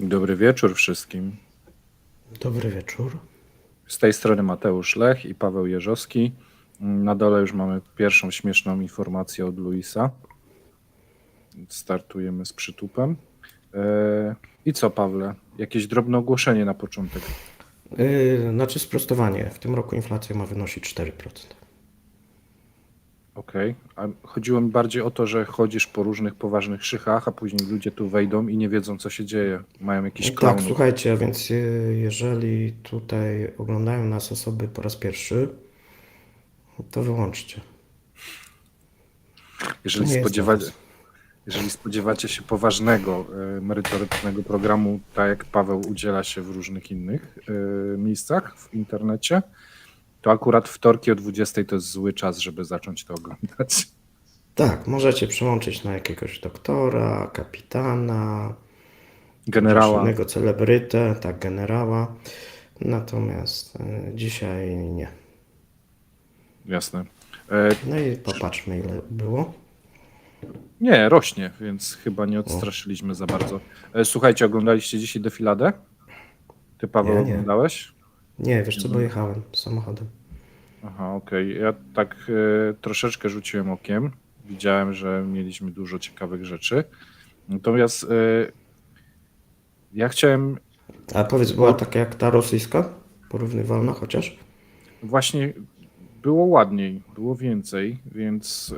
Dobry wieczór wszystkim. Dobry wieczór. Z tej strony Mateusz Lech i Paweł Jerzowski. Na dole już mamy pierwszą śmieszną informację od Luisa. Startujemy z przytupem. I co, Pawle? Jakieś drobne ogłoszenie na początek. Znaczy sprostowanie. W tym roku inflacja ma wynosić 4%. Okej. A chodziło mi bardziej o to, że chodzisz po różnych poważnych szychach, a później ludzie tu wejdą i nie wiedzą, co się dzieje. Mają jakiś Tak, klaunów. słuchajcie, więc jeżeli tutaj oglądają nas osoby po raz pierwszy, to wyłączcie. Jeżeli, nie jest spodziewa... dla was. Jeżeli spodziewacie się poważnego, merytorycznego programu, tak jak Paweł udziela się w różnych innych miejscach w internecie, to akurat wtorki o 20 to jest zły czas, żeby zacząć to oglądać. Tak, możecie przełączyć na jakiegoś doktora, kapitana, Generała. innego celebrytę, tak, generała. Natomiast dzisiaj nie. Jasne. No i popatrzmy, ile było. Nie, rośnie, więc chyba nie odstraszyliśmy za bardzo. Słuchajcie, oglądaliście dzisiaj defiladę? Ty, Paweł, Ja nie. oglądałeś? Nie, wiesz co, bo jechałem samochodem. Aha, okej. Ja tak troszeczkę rzuciłem okiem. Widziałem, że mieliśmy dużo ciekawych rzeczy. Natomiast ja chciałem... A powiedz, była taka jak ta rosyjska? Porównywalna chociaż? Właśnie było ładniej, było więcej, więc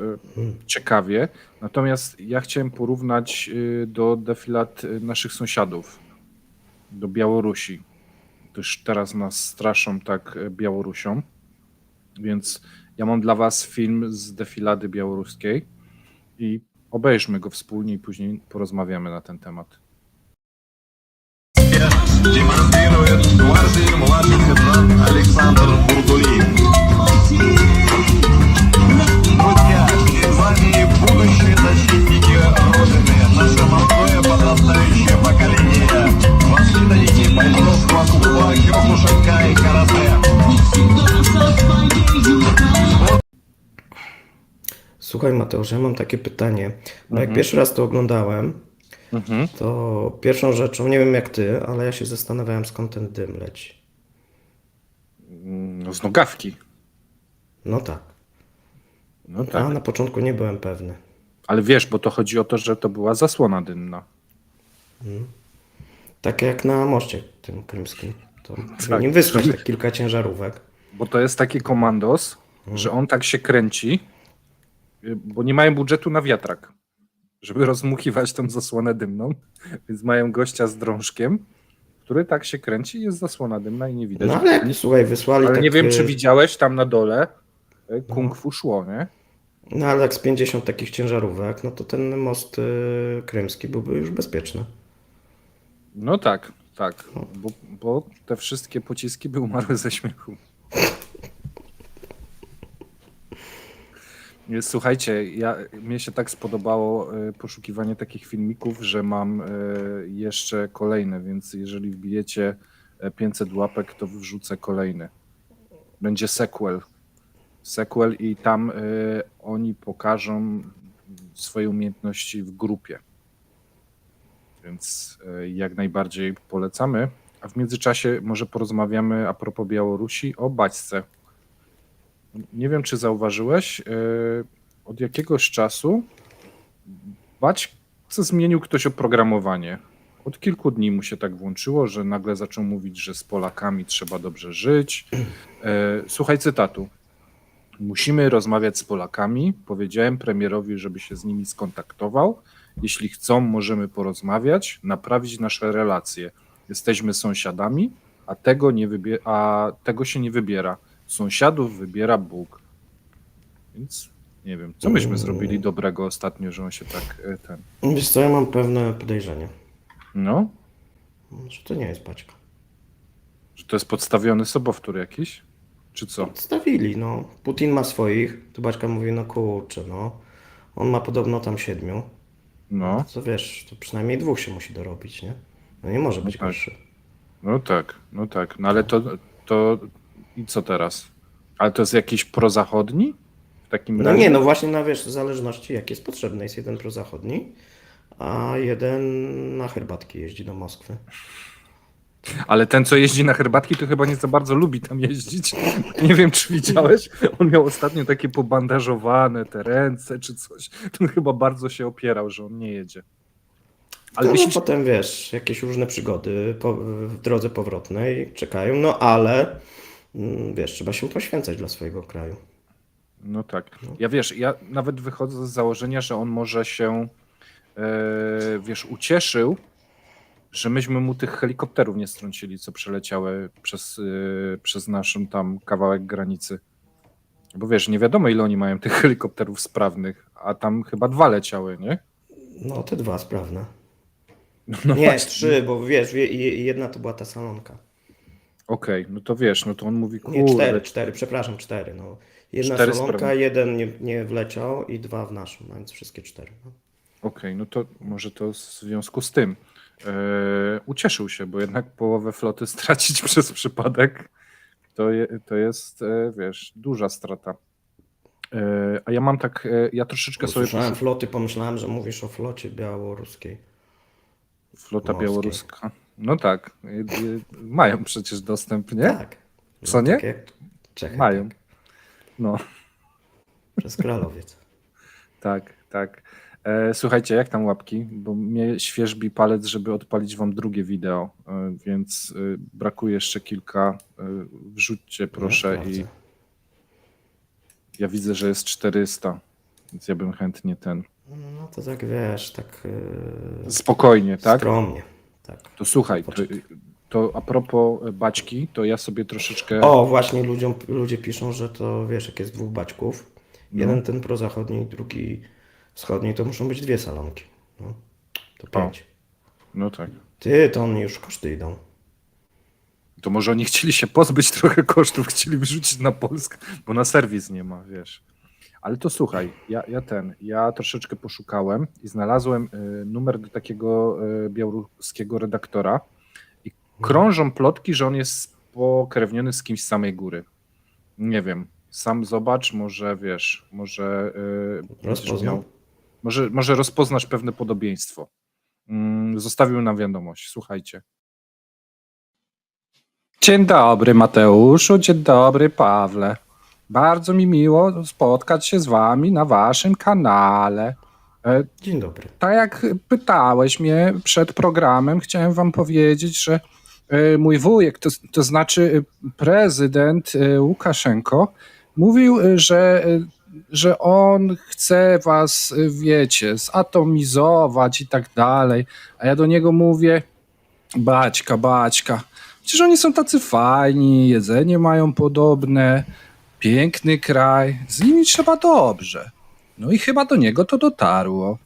ciekawie. Natomiast ja chciałem porównać do defilad naszych sąsiadów, do Białorusi. Też teraz nas straszą tak Białorusią. Więc ja mam dla was film z defilady białoruskiej i obejrzmy go wspólnie i później porozmawiamy na ten temat. Демонстрирует гвардии младший сержант Александр Бурдулин. Друзья, перед вами будущие защитники Родины, наше молодое подрастающее поколение. Воспитанники бойцовского клуба Кёкушинкай карате. Słuchaj Mateusz, ja mam takie pytanie, bo jak pierwszy raz to oglądałem, to pierwszą rzeczą, nie wiem jak ty, ale ja się zastanawiałem, skąd ten dym leci. No, z nogawki. No tak, No a tak. na początku nie byłem pewny. Ale wiesz, bo to chodzi o to, że to była zasłona dymna. Tak jak na moście tym krymskim. To Tak. nim wysłać tak kilka ciężarówek. Bo to jest taki komandos, że on tak się kręci, bo nie mają budżetu na wiatrak, żeby rozmuchiwać tą zasłonę dymną, więc mają gościa z drążkiem, który tak się kręci i jest zasłona dymna i nie widać. No ale jak, słuchaj, wysłali Ale tak... nie wiem, czy widziałeś tam na dole, kung fu szło, nie? No ale jak z 50 takich ciężarówek, no to ten most krymski byłby już bezpieczny. No tak, bo te wszystkie pociski by umarły ze śmiechu. Słuchajcie, mnie się tak spodobało poszukiwanie takich filmików, że mam jeszcze kolejne, więc jeżeli wbijecie 500 łapek, to wrzucę kolejny. Będzie sequel i tam oni pokażą swoje umiejętności w grupie. Więc jak najbardziej polecamy. A w międzyczasie może porozmawiamy a propos Białorusi o Baćce. Nie wiem, czy zauważyłeś, od jakiegoś czasu Baćce zmienił ktoś oprogramowanie. Od kilku dni mu się tak włączyło, że nagle zaczął mówić, że z Polakami trzeba dobrze żyć. Słuchaj cytatu. Musimy rozmawiać z Polakami. Powiedziałem premierowi, żeby się z nimi skontaktował. Jeśli chcą, możemy porozmawiać, naprawić nasze relacje. Jesteśmy sąsiadami, a tego się nie wybiera. Sąsiadów wybiera Bóg. Więc nie wiem, co myśmy zrobili dobrego ostatnio, że on się tak Wiesz co, ja mam pewne podejrzenie, No, że to nie jest Baćka. że to jest podstawiony sobowtór jakiś? Czy co? Stawili, no. Putin ma swoich, tu Baćka mówi, no kurczę, no. On ma podobno tam 7. No, To wiesz, to przynajmniej 2 się musi dorobić, nie? No nie może być tak. gorszy. no tak. No ale to i co teraz? Ale to jest jakiś prozachodni? W takim No razie? nie, no właśnie na wiesz, w zależności jak jest potrzebny. Jest jeden prozachodni, a jeden na herbatki jeździ do Moskwy. Ale ten, co jeździ na herbatki, to chyba nie za bardzo lubi tam jeździć. Nie wiem, czy widziałeś. On miał ostatnio takie pobandażowane te ręce czy coś. Ten chyba bardzo się opierał, że on nie jedzie. Ale No, myślisz, potem wiesz, jakieś różne przygody w drodze powrotnej czekają, no ale wiesz, trzeba się poświęcać dla swojego kraju. no tak. Ja nawet wychodzę z założenia, że on może się, wiesz, ucieszył, że myśmy mu tych helikopterów nie strącili, co przeleciały przez naszą tam kawałek granicy. Bo wiesz, nie wiadomo, ile oni mają tych helikopterów sprawnych, a tam chyba 2 leciały, nie? No te 2 sprawne. No Nie, właśnie. 3, bo wiesz, jedna to była ta salonka. Okej, no to wiesz, no to on mówi, Nie, kurde, 4, przepraszam, 4. No. Jedna 4 salonka, sprawne. jeden nie wleciał i 2 w naszym, no więc wszystkie 4. No. Okej, no to może to w związku z tym ucieszył się, bo jednak połowę floty stracić przez przypadek to jest, wiesz, duża strata. A ja mam tak, ja troszeczkę sobie Usłyszałem floty, pomyślałem, że mówisz o flocie białoruskiej. flota morskiej. białoruska. No tak, mają przecież dostęp, nie? Tak. No, Co nie? Tak jak Czechy, Mają. Tak, No, przez Kralowiec. tak. Słuchajcie, jak tam łapki? Bo mnie świerzbi palec, żeby odpalić wam drugie wideo, więc brakuje jeszcze kilka. Wrzućcie proszę Ja i sprawdzę. ja widzę, że jest 400, więc ja bym chętnie ten. No to tak wiesz, tak Spokojnie, tak? skromnie. Tak. To słuchaj, to a propos baćki, to ja sobie troszeczkę. O, właśnie ludzie piszą, że to wiesz, jak jest 2 baćków. No. Jeden ten prozachodni, drugi wschodni, to muszą być 2 salonki. No, to 5. No tak. Ty, to oni już koszty idą. To może oni chcieli się pozbyć trochę kosztów, chcieli wyrzucić na Polskę, bo na serwis nie ma, wiesz. Ale to słuchaj, ja troszeczkę poszukałem i znalazłem numer do takiego białoruskiego redaktora i krążą plotki, że on jest spokrewniony z kimś z samej góry. Nie wiem, sam zobacz, może wiesz, może Rozpoznał. może rozpoznasz pewne podobieństwo. Zostawił nam wiadomość, słuchajcie. Dzień dobry Mateuszu, dzień dobry Pawle. Bardzo mi miło spotkać się z wami na waszym kanale. Dzień dobry. Tak jak pytałeś mnie przed programem, chciałem wam powiedzieć, że mój wujek, to znaczy prezydent Łukaszenko, mówił, że on chce was, wiecie, zatomizować i tak dalej. A ja do niego mówię, Baćka, przecież oni są tacy fajni, jedzenie mają podobne, piękny kraj, z nimi trzeba dobrze. No i chyba do niego to dotarło.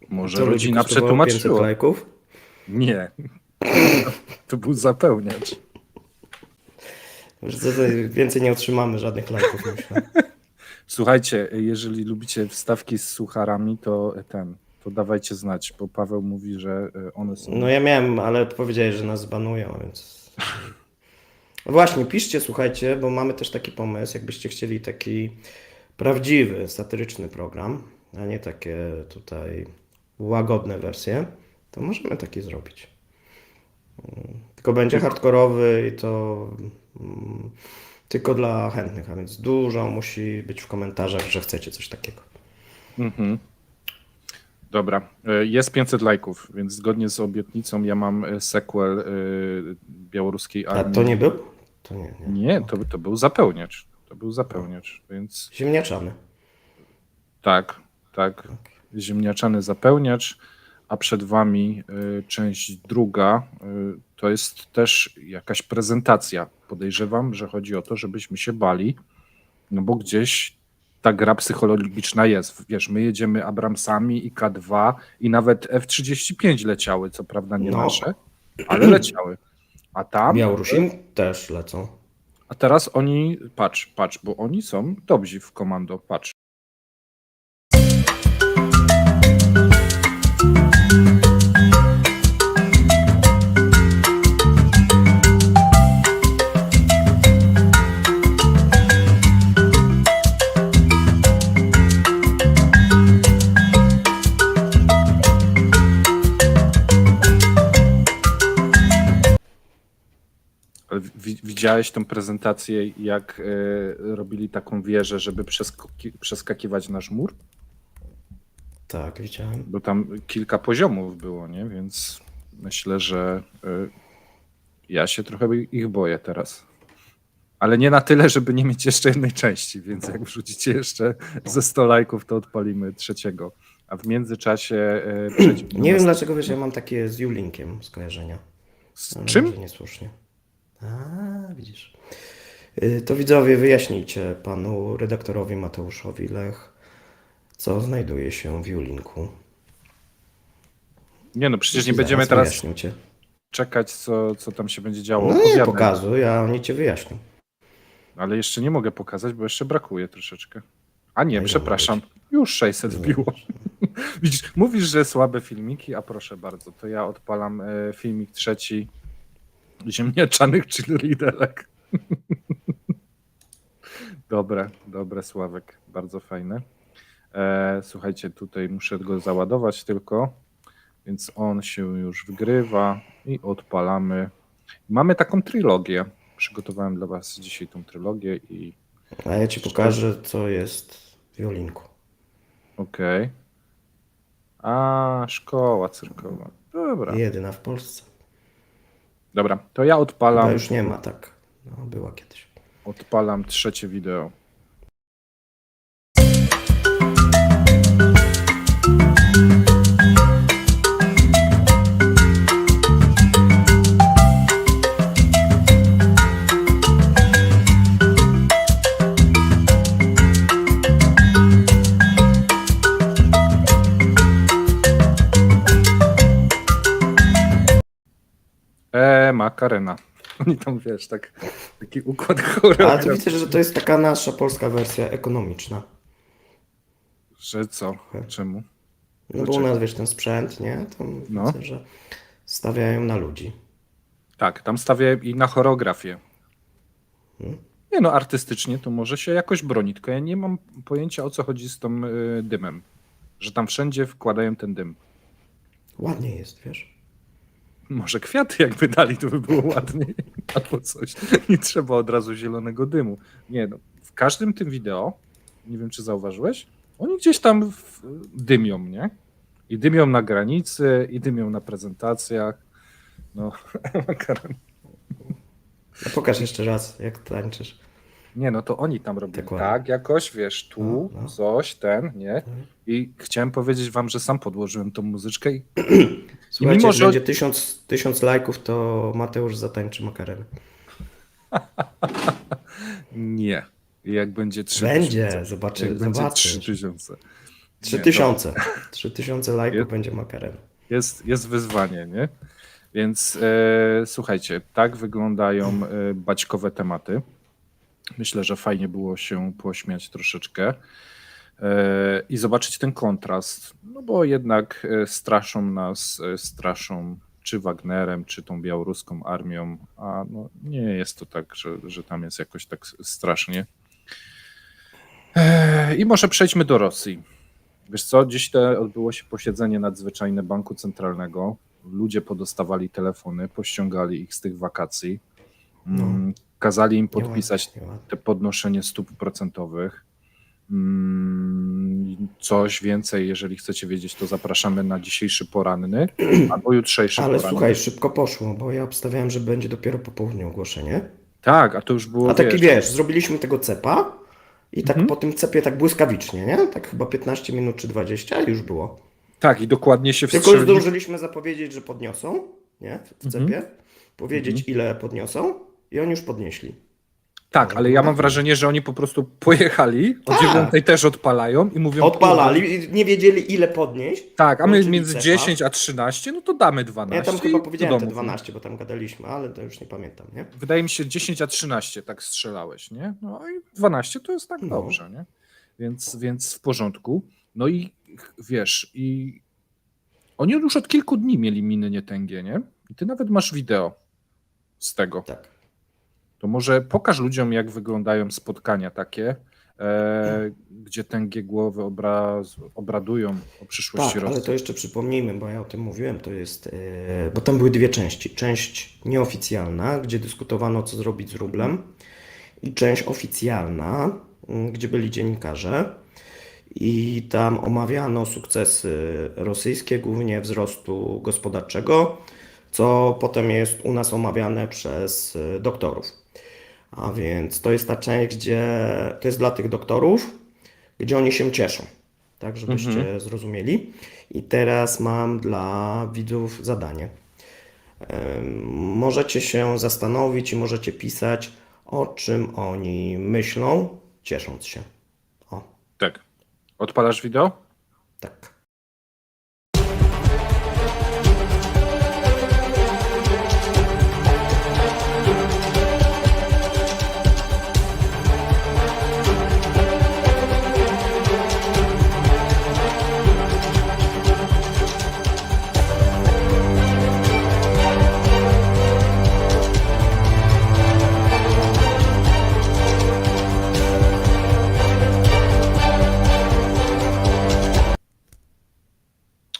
Może Co, rodzina ludzi kosztowało 500 przetłumaczyła. lajków? Nie. To był zapełniacz. Że więcej nie otrzymamy żadnych lajków, myślę. Słuchajcie, jeżeli lubicie wstawki z sucharami, to dawajcie znać, bo Paweł mówi, że one są... No ja miałem, ale powiedziałeś, że nas zbanują, więc... No właśnie, piszcie, słuchajcie, bo mamy też taki pomysł, jakbyście chcieli taki prawdziwy, satyryczny program, a nie takie tutaj łagodne wersje, to możemy taki zrobić. Tylko będzie hardkorowy i to tylko dla chętnych, a więc dużo musi być w komentarzach, że chcecie coś takiego. Mhm. Dobra, jest 500 lajków, więc zgodnie z obietnicą ja mam sequel białoruskiej A armii. to nie był? To nie. Nie, to był zapełniacz. To był zapełniacz, więc Ziemniaczany. tak, ziemniaczany zapełniacz, a przed wami część druga, to jest też jakaś prezentacja. Podejrzewam, że chodzi o to, żebyśmy się bali, no bo gdzieś ta gra psychologiczna jest. Wiesz, my jedziemy Abramsami i K2 i nawet F-35 leciały, co prawda nie No. nasze, ale leciały. A tam... Białorusin też lecą. A teraz oni, patrz, bo oni są dobrzy w komando, patrz. widziałeś tą prezentację, jak robili taką wieżę, żeby przeskakiwać nasz mur? Tak, widziałem. Bo tam kilka poziomów było, nie? Więc myślę, że ja się trochę ich boję teraz. Ale nie na tyle, żeby nie mieć jeszcze jednej części, więc jak wrzucicie jeszcze ze 100 lajków, to odpalimy trzeciego. A w międzyczasie przejdźmy do Nie wiem następnego. dlaczego, wiesz, ja mam takie z Julinkiem skojarzenia. Z Ale czym? może niesłusznie. A, widzisz. To widzowie, wyjaśnijcie panu redaktorowi Mateuszowi Lech, co znajduje się w Julinku. Nie no, przecież nie I będziemy zaraz teraz wyjaśnię cię. czekać, co tam się będzie działo. No nie Opowiadaj. pokazuj, a oni cię wyjaśnią. Ale jeszcze nie mogę pokazać, bo jeszcze brakuje troszeczkę. A nie, No i przepraszam. dobra, Już 600 wbiło. Widzisz, mówisz, że słabe filmiki, a proszę bardzo, to ja odpalam filmik trzeci ziemniaczanych cheerleaderek. Dobre, Sławek, bardzo fajne. Słuchajcie, tutaj muszę go załadować tylko, więc on się już wgrywa i odpalamy. Mamy taką trylogię. Przygotowałem dla was dzisiaj tą trylogię i A ja ci pokażę, co jest w Julinku. okej. A, szkoła cyrkowa. Dobra. Jedyna w Polsce. Dobra, to ja Chyba odpalam, już nie ma tak. No, była kiedyś. odpalam trzecie wideo. Makarena. Oni tam, wiesz, taki układ Ale to choreograficzny, widzę, że to jest taka nasza polska wersja ekonomiczna. że co? Czemu? No bo u Dlaczego? nas, wiesz, ten sprzęt, nie? Tam No. widzę, że stawiają na ludzi. Tak, tam stawiałem i na choreografię. Nie no, artystycznie to może się jakoś broni, tylko ja nie mam pojęcia, o co chodzi z tym dymem. Że tam wszędzie wkładają ten dym. Ładnie jest, wiesz? Może kwiaty jakby dali, to by było ładniej. Albo coś. Nie trzeba od razu zielonego dymu. Nie no, w każdym tym wideo, nie wiem czy zauważyłeś, oni gdzieś tam dymią, nie? I dymią na granicy, i dymią na prezentacjach. No, makaron. No pokaż jeszcze raz, jak tańczysz. Nie no, to oni tam robią Dokładnie. tak jakoś, wiesz, tu, No. coś, nie? I chciałem powiedzieć wam, że sam podłożyłem tą muzyczkę i Słuchajcie, mimo, jak że- będzie 1000 lajków, to Mateusz zatańczy makarenę. nie. I jak będzie 3 Będzie, tysiące. zobaczy, Jak będzie zobaczysz. 3000. 3000. 3000 lajków Jest- będzie makarena. Jest wyzwanie, nie? Więc słuchajcie, tak wyglądają baćkowe tematy. Myślę, że fajnie było się pośmiać troszeczkę i zobaczyć ten kontrast, no bo jednak straszą czy Wagnerem, czy tą białoruską armią, a no nie jest to tak, że tam jest jakoś tak strasznie. I może przejdźmy do Rosji. Wiesz co, dziś odbyło się posiedzenie nadzwyczajne Banku Centralnego. Ludzie podostawali telefony, pościągali ich z tych wakacji. Kazali im podpisać Nieładnie. te podnoszenie stóp procentowych. Coś więcej, jeżeli chcecie wiedzieć, to zapraszamy na dzisiejszy poranny albo jutrzejszy Ale poranny. słuchaj, szybko poszło, bo ja obstawiałem, że będzie dopiero po południu ogłoszenie. Tak, a to już było, A taki wiesz, zrobiliśmy tego cepa i tak Mhm. po tym cepie tak błyskawicznie, nie? Tak chyba 15 minut czy 20 i już było. Tak, i dokładnie się Tylko wstrzelili. zdążyliśmy zapowiedzieć, że podniosą, nie? W cepie. Powiedzieć, ile podniosą i oni już podnieśli. Tak, ale ja mam wrażenie, że oni po prostu pojechali, o 9 też odpalają i mówią... Odpalali, i nie wiedzieli ile podnieść. Tak, a my Włączyli między cepa. 10 a 13, no to damy 12. Ja tam chyba i powiedziałem do te domu. 12, bo tam gadaliśmy, ale to już nie pamiętam, nie? Wydaje mi się 10 a 13 tak strzelałeś, nie? No i 12 to jest tak No. dobrze, nie? Więc w porządku. No i wiesz, i oni już od kilku dni mieli miny nietęgie, nie? I ty nawet masz wideo z tego. Tak. To może pokaż ludziom, jak wyglądają spotkania takie, gdzie tęgie głowy obradują o przyszłości Tak, ale Rosji. to jeszcze przypomnijmy, bo ja o tym mówiłem, to jest, bo tam były dwie części. Część nieoficjalna, gdzie dyskutowano, co zrobić z rublem, i część oficjalna, gdzie byli dziennikarze i tam omawiano sukcesy rosyjskie, głównie wzrostu gospodarczego, co potem jest u nas omawiane przez doktorów. A więc to jest ta część, gdzie to jest dla tych doktorów, gdzie oni się cieszą, tak, żebyście zrozumieli. I teraz mam dla widzów zadanie. Możecie się zastanowić i możecie pisać, o czym oni myślą, ciesząc się. O, Tak. Odpalasz wideo? tak.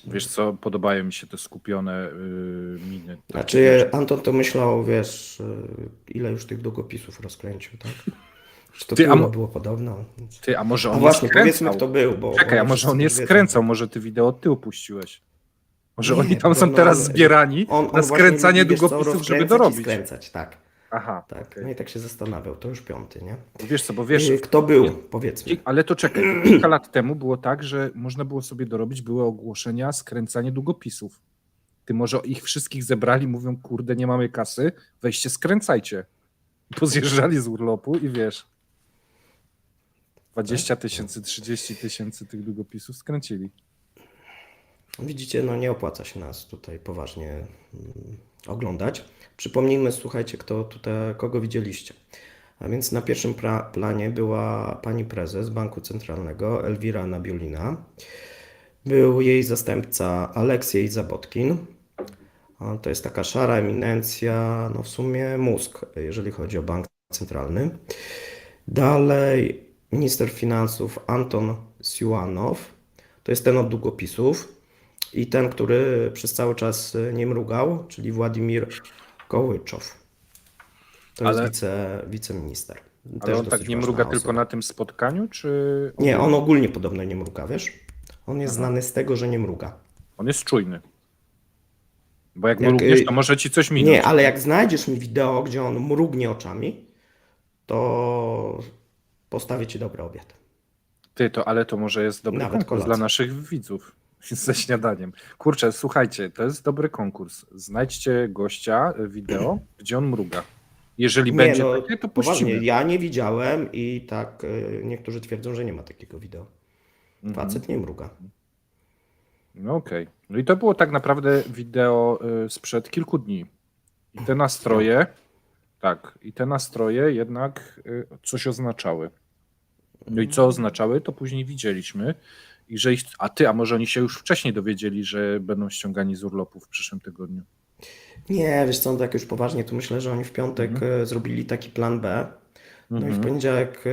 Wiesz co, podobają mi się te skupione miny. Znaczy, Anton to myślał, wiesz, ile już tych długopisów rozkręcił, tak? Czy to Ty, a było podobno. Ty, a może A on właśnie, nie powiedzmy, skręcał? kto był, bo Czekaj, a oni może wszyscy on nie już wiedzą. skręcał, może ty wideo od tyłu puściłeś. Może Nie, oni tam są podobno teraz on- zbierani On na właśnie skręcanie lubi, wiesz co, długopisów, żeby rozkręcać i dorobić. skręcać, tak. Aha, Tak. okej. No i tak się zastanawiał, to już piąty, nie? Bo wiesz, Kto był, powiedzmy. ale to czekaj, kilka lat temu było tak, że można było sobie dorobić, były ogłoszenia skręcanie długopisów. Ty może ich wszystkich zebrali, mówią, kurde, nie mamy kasy, weźcie, skręcajcie. Pozjeżdżali z urlopu i wiesz, 20 000, 30 000 tych długopisów skręcili. Widzicie, no nie opłaca się nas tutaj poważnie oglądać. Przypomnijmy, słuchajcie, kogo widzieliście. A więc na pierwszym planie była pani prezes Banku Centralnego Elwira Nabiulina. Był jej zastępca Aleksiej Zabotkin. To jest taka szara eminencja, no w sumie mózg, jeżeli chodzi o bank centralny. Dalej minister finansów Anton Siłanow. To jest ten od długopisów. I ten, który przez cały czas nie mrugał, czyli Władimir Kołyczow. To Ale- jest wiceminister. Ale Też on tak dosyć nie ważna mruga tylko osoba. na tym spotkaniu, czy... Nie, on ogólnie podobno nie mruga, wiesz? On jest znany z tego, że nie mruga. On jest czujny. Bo jak Jak, mrugniesz, to może ci coś minąć. Nie, ale jak znajdziesz mi wideo, gdzie on mrugnie oczami, to postawię ci dobry obiad. Ale to może jest dobry Nawet konkurs kolację. dla naszych widzów ze śniadaniem. Kurczę, słuchajcie, to jest dobry konkurs. Znajdźcie gościa, wideo, gdzie on mruga. Jeżeli będzie takie, to poważnie, puścimy. ja nie widziałem i tak niektórzy twierdzą, że nie ma takiego wideo. Facet nie mruga. No okej. No i to było tak naprawdę wideo sprzed kilku dni. I te nastroje, i te nastroje jednak coś oznaczały. No i co oznaczały, to później widzieliśmy. I że a może oni się już wcześniej dowiedzieli, że będą ściągani z urlopu w przyszłym tygodniu? Nie, wiesz co, tak już poważnie, to myślę, że oni w piątek zrobili taki plan B. No i w poniedziałek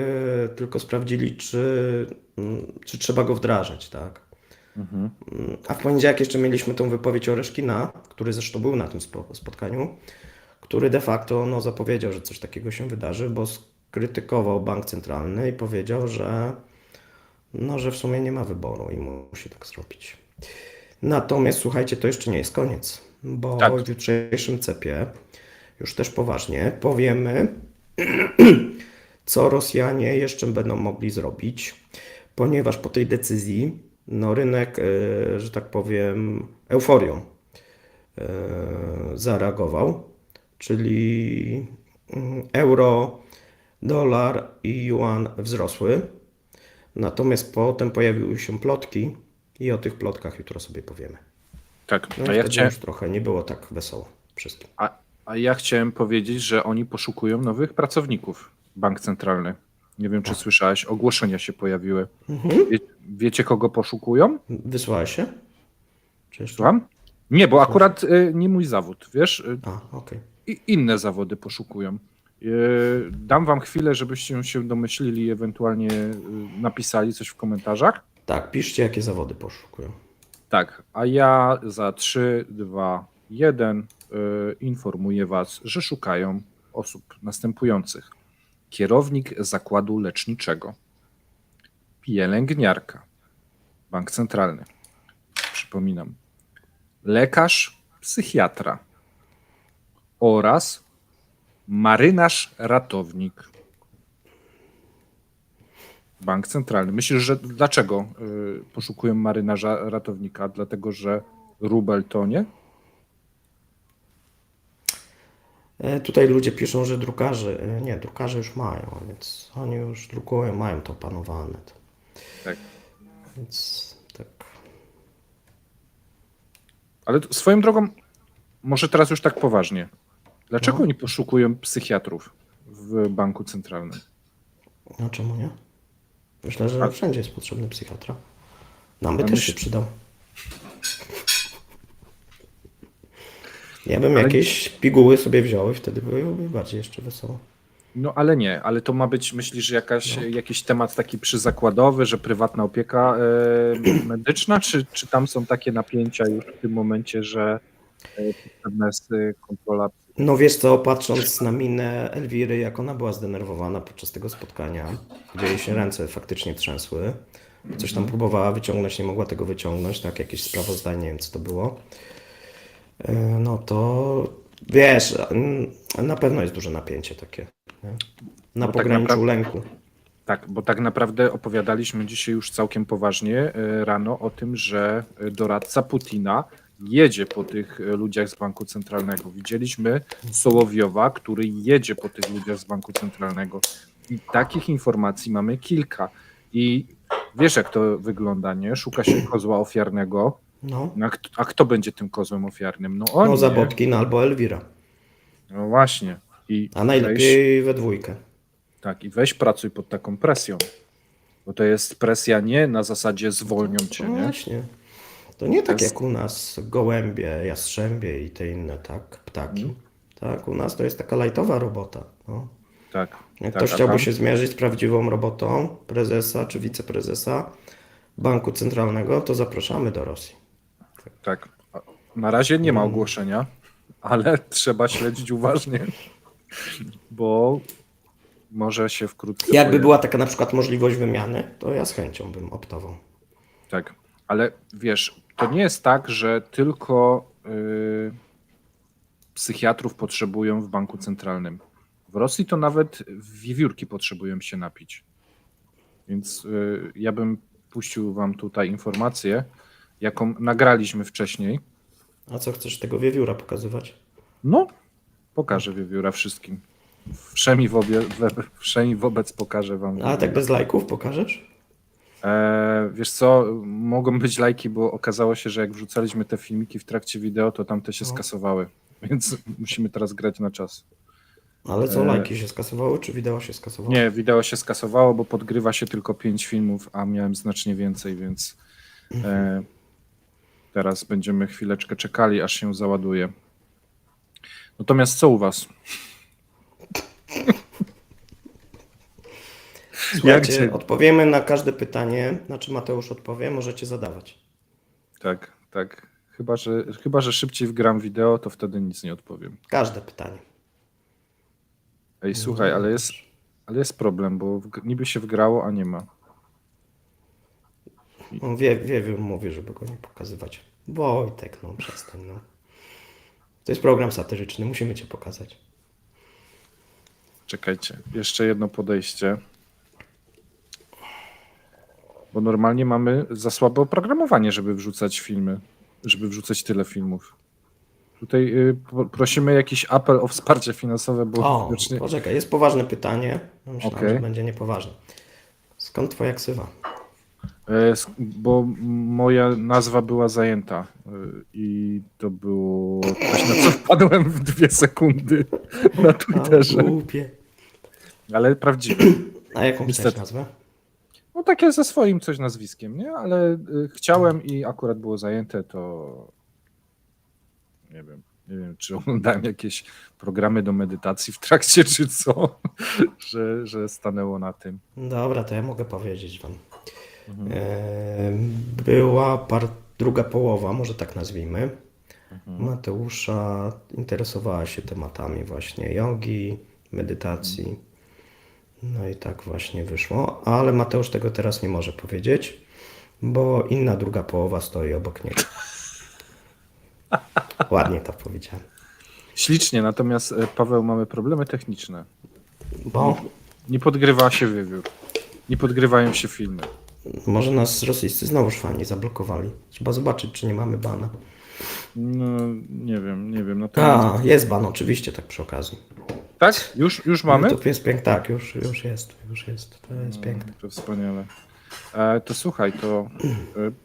tylko sprawdzili, czy trzeba go wdrażać, tak? A w poniedziałek jeszcze mieliśmy tą wypowiedź Oreszkina, który zresztą był na tym spotkaniu, który de facto zapowiedział, że coś takiego się wydarzy, bo skrytykował bank centralny i powiedział, że w sumie nie ma wyboru i musi tak zrobić. Natomiast słuchajcie, to jeszcze nie jest koniec, bo w jutrzejszym CEP-ie już też poważnie powiemy, co Rosjanie jeszcze będą mogli zrobić, ponieważ po tej decyzji rynek, że tak powiem, euforią zareagował, czyli euro, dolar i juan wzrosły, natomiast potem pojawiły się plotki i o tych plotkach jutro sobie powiemy. Tak, No i wtedy już trochę nie było tak wesoło wszystkim. A ja chciałem powiedzieć, że oni poszukują nowych pracowników, bank centralny. Nie wiem, czy słyszałeś, ogłoszenia się pojawiły. Wiecie, kogo poszukują? Wysłałeś się? Czy jeszcze? Słucham? Nie, bo akurat nie mój zawód, wiesz? Okej. I inne zawody poszukują. Dam wam chwilę, żebyście się domyślili, ewentualnie napisali coś w komentarzach. Tak, piszcie, jakie zawody poszukują. Tak, a ja za 3, 2, 1 informuję was, że szukają osób następujących. Kierownik zakładu leczniczego, pielęgniarka, bank centralny, przypominam, lekarz, psychiatra oraz marynarz ratownik. Bank centralny. Myślisz, że dlaczego poszukują marynarza ratownika? Dlatego, że rubel tonie? Tutaj ludzie piszą, że drukarze już mają, więc oni już drukują, mają to opanowane. Tak. Więc tak. Ale swoją drogą, może teraz już tak poważnie. Dlaczego oni poszukują psychiatrów w banku centralnym? No czemu nie? Myślę, że wszędzie jest potrzebny psychiatra. Nam by A też myśl- się przydał. Ja bym Ale- jakieś piguły sobie wziął i wtedy byłoby bardziej jeszcze wesoło. No ale nie, ale to ma być, myślisz, że jakiś temat taki przyzakładowy, że prywatna opieka medyczna, czy tam są takie napięcia już w tym momencie, że potrzebna jest kontrola? No wiesz co, patrząc na minę Elwiry, jak ona była zdenerwowana podczas tego spotkania, gdzie jej się ręce faktycznie trzęsły, coś tam próbowała wyciągnąć, nie mogła tego wyciągnąć, tak, jakieś sprawozdanie, nie wiem co to było, no to wiesz, na pewno jest duże napięcie takie, nie? Na Bo tak pograniczu naprawdę- lęku. Tak, bo tak naprawdę opowiadaliśmy dzisiaj już całkiem poważnie rano o tym, że doradca Putina jedzie po tych ludziach z Banku Centralnego. Widzieliśmy Sołowiowa, który jedzie po tych ludziach z Banku Centralnego. I takich informacji mamy kilka. I wiesz, jak to wygląda, nie? Szuka się kozła ofiarnego. No, A kto będzie tym kozłem ofiarnym? No oni, no nie? Zabotkin albo Elwira, No właśnie. I a najlepiej we dwójkę. Tak, i weź pracuj pod taką presją. Bo to jest presja nie na zasadzie zwolnią cię, No nie? właśnie. To nie tak jest- jak u nas gołębie, jastrzębie i te inne, tak, ptaki. Tak, u nas to jest taka lajtowa robota. No. Tak. Jak tak, ktoś a chciałby tam- się zmierzyć z prawdziwą robotą prezesa czy wiceprezesa Banku Centralnego, to zapraszamy do Rosji. Tak. Na razie nie ma ogłoszenia, ale trzeba śledzić uważnie, bo może się wkrótce Jakby pojawi. była taka na przykład możliwość wymiany, to ja z chęcią bym optował. Tak, ale wiesz, to nie jest tak, że tylko psychiatrów potrzebują w banku centralnym. W Rosji to nawet wiewiórki potrzebują się napić. Więc ja bym puścił wam tutaj informację, jaką nagraliśmy wcześniej. A co chcesz tego wiewióra pokazywać? No, pokażę wiewióra wszystkim. Wszemi wobec pokażę wam. A tak bez lajków pokażesz? Wiesz co, mogą być lajki, bo okazało się, że jak wrzucaliśmy te filmiki w trakcie wideo, to tamte się skasowały. Więc musimy teraz grać na czas. Ale co, lajki się skasowały, czy wideo się skasowało? Nie, wideo się skasowało, bo podgrywa się tylko 5 filmów, a miałem znacznie więcej, więc teraz będziemy chwileczkę czekali, aż się załaduje. Natomiast co u was? Słuchajcie, cię- odpowiemy na każde pytanie, znaczy Mateusz odpowie, możecie zadawać. Tak, tak. Chyba, że szybciej wgram wideo, to wtedy nic nie odpowiem. Każde pytanie. Ej, słuchaj, ale jest problem, bo niby się wgrało, a nie ma. On wie, mówi, żeby go nie pokazywać. Wojtek, no przestań, no. To jest program satyryczny, musimy cię pokazać. Czekajcie, jeszcze jedno podejście. Bo normalnie mamy za słabe oprogramowanie, żeby wrzucać filmy, żeby wrzucać tyle filmów. Tutaj prosimy jakiś apel o wsparcie finansowe, bo O, widocznie... poczekaj, jest poważne pytanie. Myślałem, Okej. że będzie niepoważne. Skąd twoja ksywa? Bo moja nazwa była zajęta i to było coś, na co wpadłem w 2 sekundy na Twitterze, Głupie. ale prawdziwe. A jaką Niestety. chcesz nazwę? No takie ze swoim coś nazwiskiem, nie? Ale chciałem i akurat było zajęte, to nie wiem. Nie wiem, czy oglądałem jakieś programy do medytacji w trakcie, czy co, że stanęło na tym. Dobra, to ja mogę powiedzieć wam. Mhm. Była druga połowa, może tak nazwijmy. Mhm. Mateusza interesowała się tematami właśnie jogi, medytacji. No i tak właśnie wyszło, ale Mateusz tego teraz nie może powiedzieć, bo inna druga połowa stoi obok niego. Ładnie to powiedziałem. Ślicznie, natomiast Paweł, mamy problemy techniczne. Bo Nie podgrywa się wiewiór. Nie podgrywają się filmy. może nas rosyjscy znowuż fani zablokowali. Trzeba zobaczyć, czy nie mamy bana. No, nie wiem. Natomiast... A, jest ban, oczywiście, tak przy okazji. Tak? Już mamy? YouTube jest piękny, tak, już jest. To jest piękne. To wspaniale. To słuchaj, to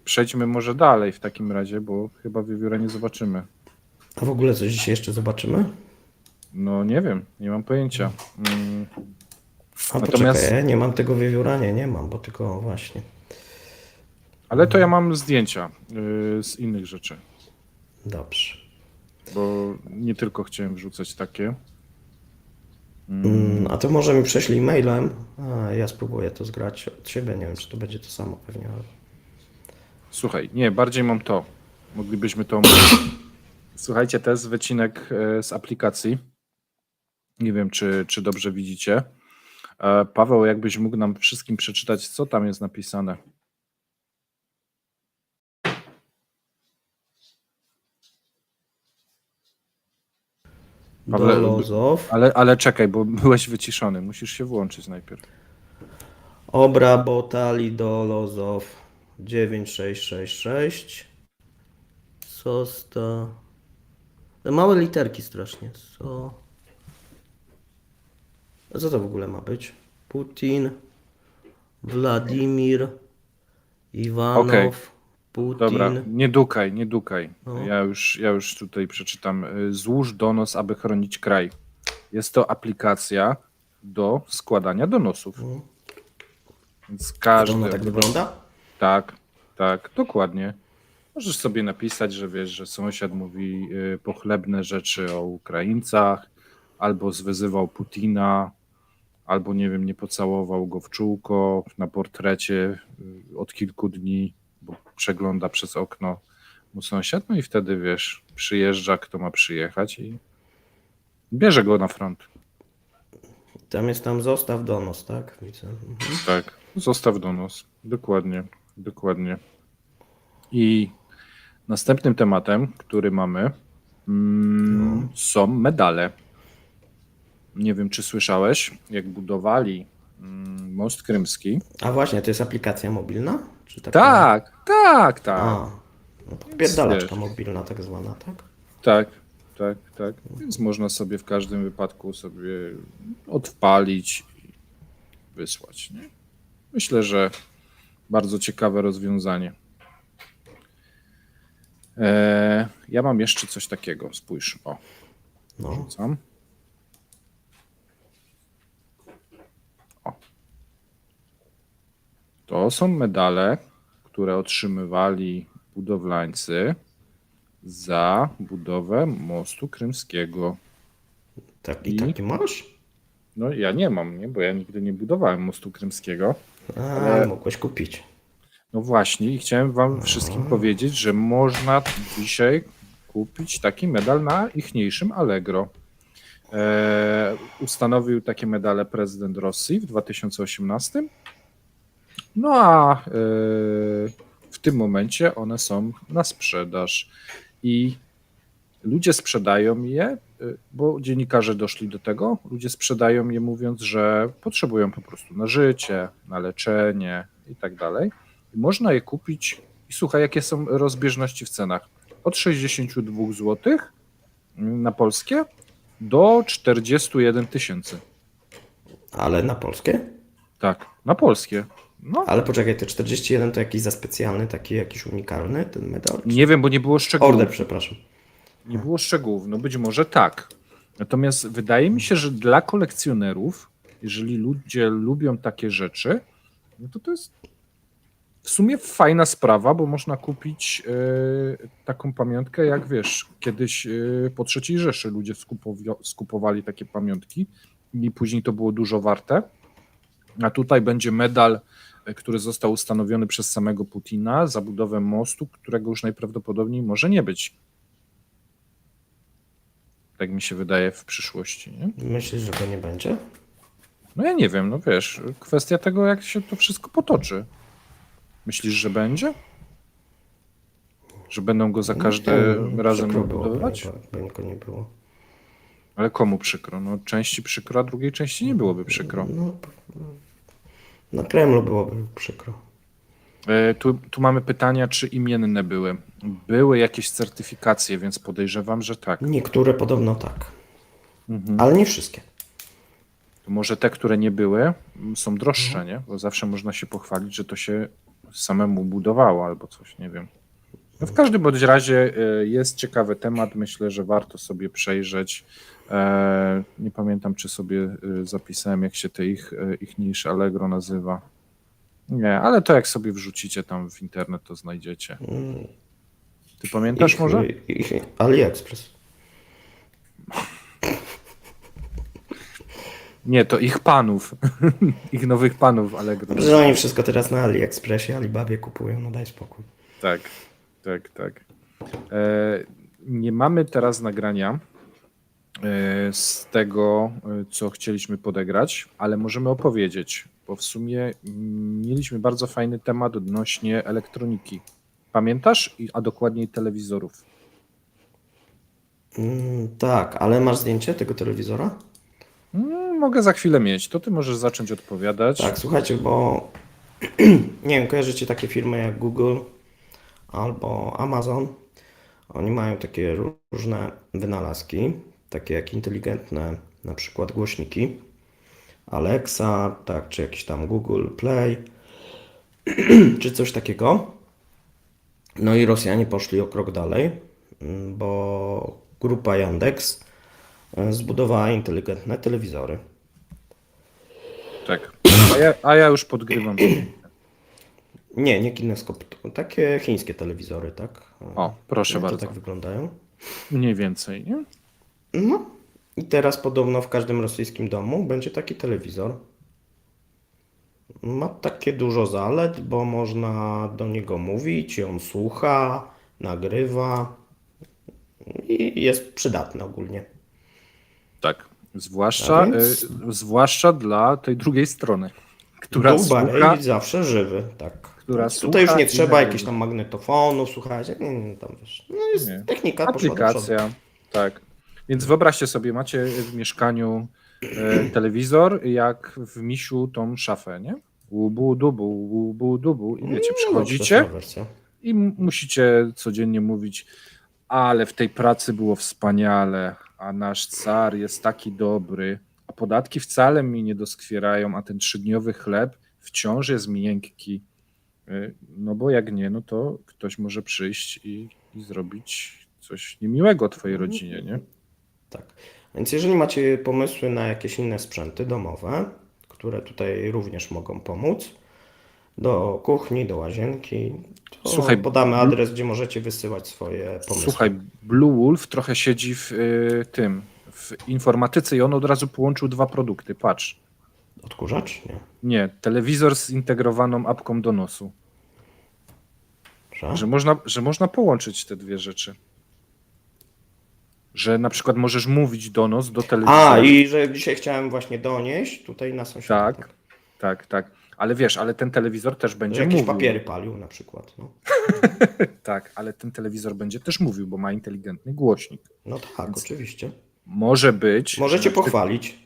przejdźmy może dalej w takim razie, bo chyba wiewióra nie zobaczymy. A w ogóle coś dzisiaj jeszcze zobaczymy? No nie wiem, nie mam pojęcia. A Natomiast- poczekaj, ja nie mam tego wiewióra, nie mam, bo tylko właśnie. Ale to ja mam zdjęcia z innych rzeczy, Dobrze. bo nie tylko chciałem wrzucać takie. A to może mi prześlij mailem, a ja spróbuję to zgrać od siebie, nie wiem, czy to będzie to samo pewnie, ale... Słuchaj, nie, bardziej mam to. Moglibyśmy to omówić. Słuchajcie, to jest wycinek z aplikacji. Nie wiem, czy dobrze widzicie. Paweł, jakbyś mógł nam wszystkim przeczytać, co tam jest napisane. Pawle, Dolozow, Ale czekaj, bo byłeś wyciszony. Musisz się włączyć najpierw. Obra Botali Dolozow 9666. Sosta. Te małe literki strasznie. A co to w ogóle ma być? Putin, Władimir, Iwanow, Okej. Putin. Dobra, nie dukaj. No. Ja już tutaj przeczytam. Złóż donos, aby chronić kraj. Jest to aplikacja do składania donosów. Więc A to każdy... ona tak wygląda? Tak, dokładnie. Możesz sobie napisać, że wiesz, że sąsiad mówi pochlebne rzeczy o Ukraińcach, albo zwyzywał Putina, albo nie wiem, nie pocałował go w czółko na portrecie od kilku dni, bo przegląda przez okno mu sąsiad, no i wtedy wiesz, przyjeżdża kto ma przyjechać i bierze go na front. Tam jest zostaw donos, tak? Widzę. Mhm. Tak, zostaw donos. Dokładnie. I następnym tematem, który mamy, są medale. Nie wiem, czy słyszałeś, jak budowali most krymski. A właśnie, to jest aplikacja mobilna? Czy taka... Tak. A, no to pierdalaczka Wiesz. mobilna tak zwana, tak? Tak. Więc można sobie w każdym wypadku sobie odpalić i wysłać. Nie? Myślę, że bardzo ciekawe rozwiązanie. Ja mam jeszcze coś takiego. Spójrz, No. rzucam. To są medale, które otrzymywali budowlańcy za budowę mostu krymskiego. Taki masz? No ja nie mam, nie? Bo ja nigdy nie budowałem mostu krymskiego. Ale mogłeś kupić. No właśnie i chciałem wam wszystkim powiedzieć, że można dzisiaj kupić taki medal na ichniejszym Allegro. Ustanowił takie medale prezydent Rosji w 2018. No a w tym momencie one są na sprzedaż i ludzie sprzedają je, bo dziennikarze doszli do tego, ludzie sprzedają je mówiąc, że potrzebują po prostu na życie, na leczenie i tak dalej. I można je kupić i słuchaj, jakie są rozbieżności w cenach. Od 62 zł na polskie do 41 tysięcy. Ale na polskie? Tak, na polskie. No, Ale poczekaj, te 41 to jakiś za specjalny, taki jakiś unikalny ten medal? nie wiem, bo nie było szczegółów. Order, przepraszam. Nie było szczegółów, no być może tak. Natomiast wydaje mi się, że dla kolekcjonerów, jeżeli ludzie lubią takie rzeczy, no to jest w sumie fajna sprawa, bo można kupić taką pamiątkę, jak wiesz, kiedyś po III Rzeszy ludzie skupowali takie pamiątki i później to było dużo warte. A tutaj będzie medal, który został ustanowiony przez samego Putina za budowę mostu, którego już najprawdopodobniej może nie być. Tak mi się wydaje w przyszłości. Nie? Myślisz, że go nie będzie? No ja nie wiem, no wiesz, kwestia tego, jak się to wszystko potoczy. Myślisz, że będzie? Że będą go za każdym razem Przykro było, budowywać? jakby go nie było. Ale komu przykro? No części przykro, a drugiej części nie byłoby przykro. No, na Kremlu byłoby przykro. Tu mamy pytania, czy imienne były. Były jakieś certyfikacje, więc podejrzewam, że tak. Niektóre podobno tak, Mhm. ale nie wszystkie. To może te, które nie były, są droższe, nie? Bo zawsze można się pochwalić, że to się samemu budowało albo coś, nie wiem. No w każdym bądź razie jest ciekawy temat, myślę, że warto sobie przejrzeć. Nie pamiętam, czy sobie zapisałem, jak się te ichniejsze Allegro nazywa. Nie, ale to jak sobie wrzucicie tam w internet, to znajdziecie. Ty pamiętasz może? AliExpress. Nie, to ich panów. Ich nowych panów Allegro. Że oni wszystko teraz na AliExpressie, Alibabie kupują, no daj spokój. Tak. Nie mamy teraz nagrania z tego, co chcieliśmy podegrać, ale możemy opowiedzieć, bo w sumie mieliśmy bardzo fajny temat odnośnie elektroniki. Pamiętasz? A dokładniej telewizorów. Tak, ale masz zdjęcie tego telewizora? Mogę za chwilę mieć, to ty możesz zacząć odpowiadać. Tak, słuchajcie, bo nie wiem, kojarzycie takie firmy jak Google albo Amazon. Oni mają takie różne wynalazki, takie jak inteligentne, na przykład głośniki Alexa, tak, czy jakiś tam Google Play, czy coś takiego. No i Rosjanie poszli o krok dalej, bo grupa Yandex zbudowała inteligentne telewizory. Tak. A ja już podgrywam. Nie kineskop, takie chińskie telewizory, tak? O, proszę to bardzo. tak wyglądają. Mniej więcej, nie? No i teraz podobno w każdym rosyjskim domu będzie taki telewizor. Ma takie dużo zalet, bo można do niego mówić i on słucha, nagrywa i jest przydatny ogólnie. Tak. Zwłaszcza, więc- zwłaszcza dla tej drugiej strony, która Był słucha. Barei zawsze żywy, tak. Która Więc tutaj już słucha nie i trzeba nagrywa. jakichś tam magnetofonów, słuchajcie, tam wiesz, no jest Nie. technika poszła do przodu. Aplikacja, tak. Więc wyobraźcie sobie, macie w mieszkaniu telewizor, jak w misiu tą szafę, nie? Łubu, dubu. I wiecie, przychodzicie No, wersja. i musicie codziennie mówić, ale w tej pracy było wspaniale, a nasz car jest taki dobry, a podatki wcale mi nie doskwierają, a ten 3-dniowy chleb wciąż jest miękki. No bo jak nie, no to ktoś może przyjść i zrobić coś niemiłego twojej rodzinie, nie? Tak. Więc jeżeli macie pomysły na jakieś inne sprzęty domowe, które tutaj również mogą pomóc, do kuchni, do łazienki, to Słuchaj, podamy adres, gdzie możecie wysyłać swoje pomysły. Słuchaj, Blue Wolf trochę siedzi w w informatyce i on od razu połączył dwa produkty. Patrz. Odkurzacz? Nie. Nie, telewizor z integrowaną apką do nosu. Że? Że można połączyć te dwie rzeczy. Że na przykład możesz mówić do nos, do telewizora. A, i że dzisiaj chciałem właśnie donieść tutaj na sąsiada. Tak. Ale wiesz, ale ten telewizor też Że będzie jakieś mówił. papiery palił na przykład. No, Tak, ale ten telewizor będzie też mówił, bo ma inteligentny głośnik. no tak, oczywiście. Może być. Możecie że na przykład- pochwalić.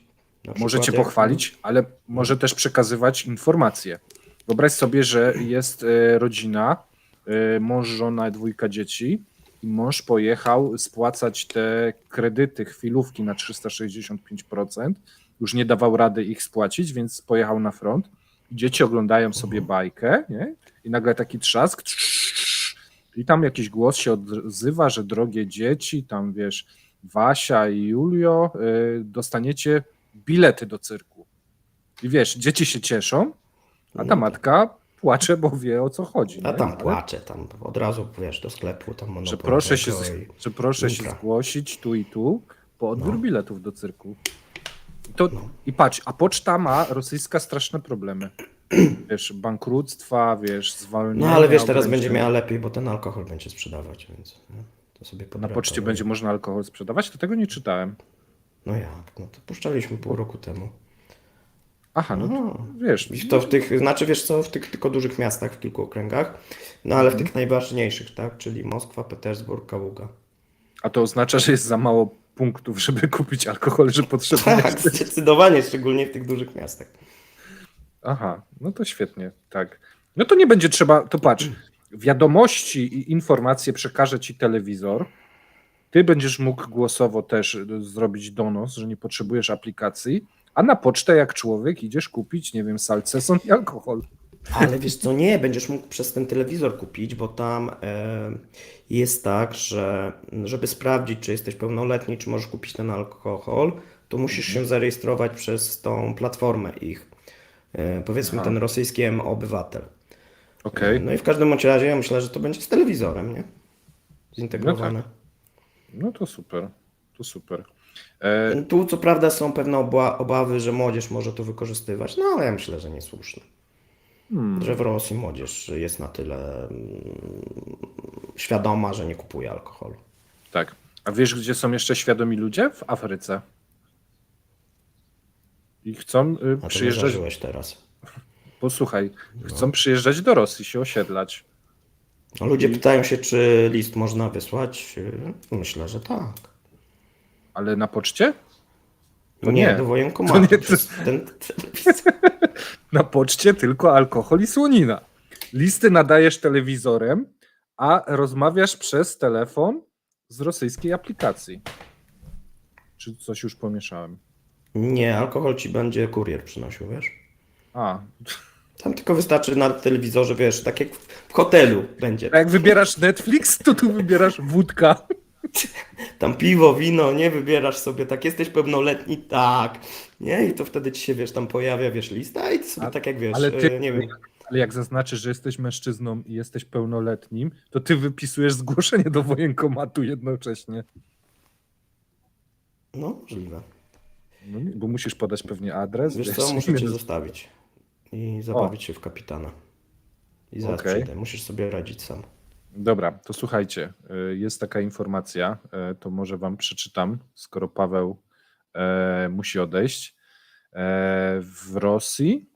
Na Możecie przykład jak- pochwalić, ale może też przekazywać informacje. Wyobraź sobie, że jest rodzina, mąż, żona, 2 dzieci i mąż pojechał spłacać te kredyty, chwilówki na 365%. Już nie dawał rady ich spłacić, więc pojechał na front. Dzieci oglądają sobie bajkę, nie? I nagle taki trzask i tam jakiś głos się odzywa, że drogie dzieci, tam wiesz, Wasia i Julio, dostaniecie bilety do cyrku. I wiesz, dzieci się cieszą, a ta matka płacze, bo wie o co chodzi. A nie? tam Ale płacze, tam od razu, wiesz, do sklepu, tam że monopol proszę się, tego i że proszę się Ultra. zgłosić tu i tu po odbiór No. biletów do cyrku. I patrz, a poczta ma rosyjska straszne problemy. Wiesz, bankructwa, wiesz, zwolnienia. No ale wiesz, teraz ograniczenia. będzie miała lepiej, bo ten alkohol będzie sprzedawać, więc nie? To sobie Na podrapa, poczcie no. będzie można alkohol sprzedawać? To tego nie czytałem. No jak? No to puszczaliśmy pół roku temu. Aha, no to, No. wiesz, I to w tych, znaczy wiesz co, w tych tylko dużych miastach, w kilku okręgach, no ale w tych najważniejszych, tak? Czyli Moskwa, Petersburg, Kaługa. a to oznacza, że jest za mało punktów, żeby kupić alkohol, że potrzebujesz. Tak, zdecydowanie, szczególnie w tych dużych miastach. Aha, no to świetnie, tak. No to nie będzie trzeba, to patrz, wiadomości i informacje przekaże ci telewizor. Ty będziesz mógł głosowo też zrobić donos, że nie potrzebujesz aplikacji, a na pocztę jak człowiek idziesz kupić, nie wiem, salceson i alkohol. Ale wiesz co, nie, będziesz mógł przez ten telewizor kupić, bo tam jest tak, że żeby sprawdzić, czy jesteś pełnoletni, czy możesz kupić ten alkohol, to musisz się zarejestrować przez tą platformę ich. Powiedzmy Aha. ten rosyjski obywatel. Okej, No i w każdym bądź razie ja myślę, że to będzie z telewizorem, nie? Zintegrowane. no to super, to super. Tu co prawda są pewne obawy, że młodzież może to wykorzystywać, no ale ja myślę, że niesłuszne. Że w Rosji młodzież jest na tyle świadoma, że nie kupuje alkoholu. Tak. A wiesz, gdzie są jeszcze świadomi ludzie? W Afryce. I chcą A to przyjeżdżać. wydarzyłeś teraz. Posłuchaj, chcą przyjeżdżać do Rosji, się osiedlać. No, ludzie pytają się, czy list można wysłać. Myślę, że tak. Ale na poczcie? To nie, nie. do wojenkomatu. To nie- Przez ten telewizor. Na poczcie tylko alkohol i słonina. Listy nadajesz telewizorem, a rozmawiasz przez telefon z rosyjskiej aplikacji. Czy coś już pomieszałem? Nie, alkohol ci będzie kurier przynosił, wiesz? A, Tam tylko wystarczy na telewizorze, wiesz, tak jak w hotelu będzie. a jak wybierasz Netflix, to tu wybierasz wódka. Tam piwo, wino, nie wybierasz sobie, tak jesteś pełnoletni, tak. Nie, i to wtedy ci się, wiesz, tam pojawia, wiesz, lista i ty sobie tak jak, wiesz, ale ty- nie wiem. Ale jak zaznaczysz, że jesteś mężczyzną i jesteś pełnoletnim, to ty wypisujesz zgłoszenie do wojenkomatu jednocześnie. No, możliwe. No, bo musisz podać pewnie adres. Wiesz wiesz, co, muszę cię imię- zostawić i zabawić się w kapitana. I zaraz Okej. przyjdę, musisz sobie radzić sam. Dobra, to słuchajcie, jest taka informacja, to może wam przeczytam, skoro Paweł musi odejść. W Rosji